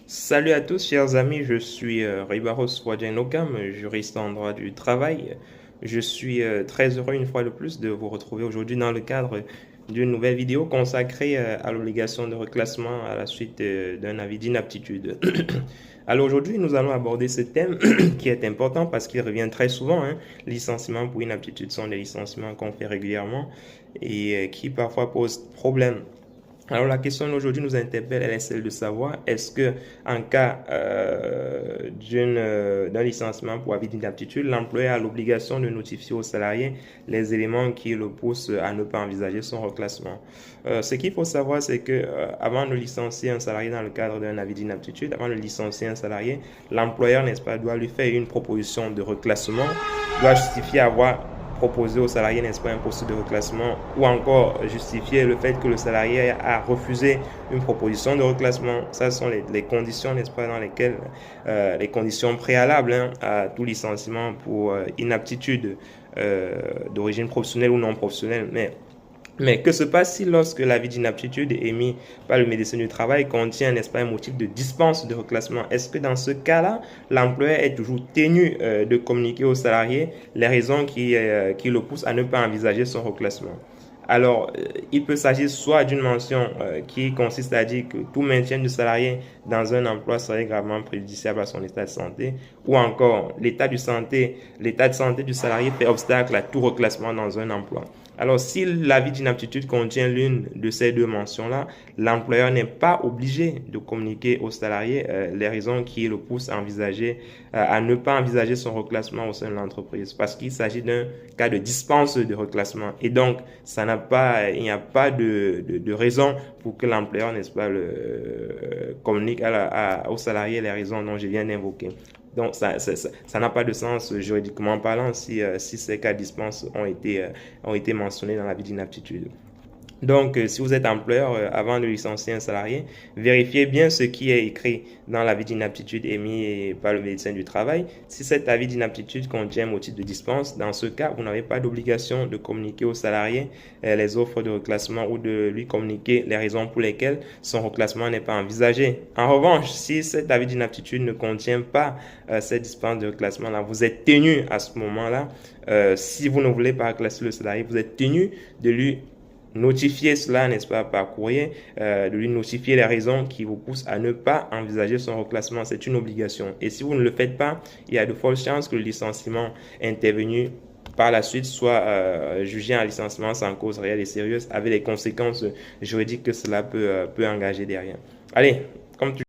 Salut à tous, chers amis, je suis Ribaros Wadjenokam, juriste en droit du travail. Je suis très heureux une fois de plus de vous retrouver aujourd'hui dans le cadre d'une nouvelle vidéo consacrée à l'obligation de reclassement à la suite d'un avis d'inaptitude. Alors aujourd'hui, nous allons aborder ce thème qui est important parce qu'il revient très souvent. Licenciements pour inaptitude sont des licenciements qu'on fait régulièrement et qui parfois posent problème. Alors la question d'aujourd'hui nous interpelle, elle est celle de savoir est-ce que en cas d'un licenciement pour avis d'inaptitude, l'employeur a l'obligation de notifier au salarié les éléments qui le poussent à ne pas envisager son reclassement. Ce qu'il faut savoir, c'est que avant de licencier un salarié dans le cadre d'un avis d'inaptitude, avant de licencier un salarié, l'employeur, n'est-ce pas, doit lui faire une proposition de reclassement, doit justifier avoir proposer au salarié, n'est-ce pas, un poste de reclassement ou encore justifier le fait que le salarié a refusé une proposition de reclassement. Ça sont les conditions, n'est-ce pas, dans lesquelles, les conditions préalables à tout licenciement pour inaptitude d'origine professionnelle ou non professionnelle. Mais que se passe-t-il lorsque l'avis d'inaptitude émis par le médecin du travail contient, n'est-ce pas, un motif de dispense de reclassement? Est-ce que dans ce cas-là, l'employeur est toujours tenu de communiquer au salarié les raisons qui le poussent à ne pas envisager son reclassement? Alors, il peut s'agir soit d'une mention qui consiste à dire que tout maintien du salarié dans un emploi serait gravement préjudiciable à son état de santé, ou encore l'état de santé du salarié fait obstacle à tout reclassement dans un emploi. Alors, si l'avis d'inaptitude contient l'une de ces deux mentions-là, l'employeur n'est pas obligé de communiquer au salarié les raisons qui le poussent à à ne pas envisager son reclassement au sein de l'entreprise, parce qu'il s'agit d'un cas de dispense de reclassement. Et donc, il n'y a pas de raison pour que l'employeur, n'est-ce pas, communique au salarié les raisons dont je viens d'invoquer. Donc, ça n'a pas de sens juridiquement parlant si ces cas de dispense ont été mentionnés dans l'avis d'inaptitude. Donc, si vous êtes employeur, avant de licencier un salarié, vérifiez bien ce qui est écrit dans l'avis d'inaptitude émis par le médecin du travail. Si cet avis d'inaptitude contient un motif de dispense, dans ce cas, vous n'avez pas d'obligation de communiquer au salarié les offres de reclassement ou de lui communiquer les raisons pour lesquelles son reclassement n'est pas envisagé. En revanche, si cet avis d'inaptitude ne contient pas cette dispense de reclassement-là, vous êtes tenu à ce moment-là, si vous ne voulez pas reclasser le salarié, vous êtes tenu de lui notifier cela, n'est-ce pas, par courrier, de lui notifier les raisons qui vous poussent à ne pas envisager son reclassement. C'est une obligation. Et si vous ne le faites pas, il y a de fortes chances que le licenciement intervenu par la suite soit jugé un licenciement sans cause réelle et sérieuse avec les conséquences juridiques que cela peut engager derrière. Allez, comme tu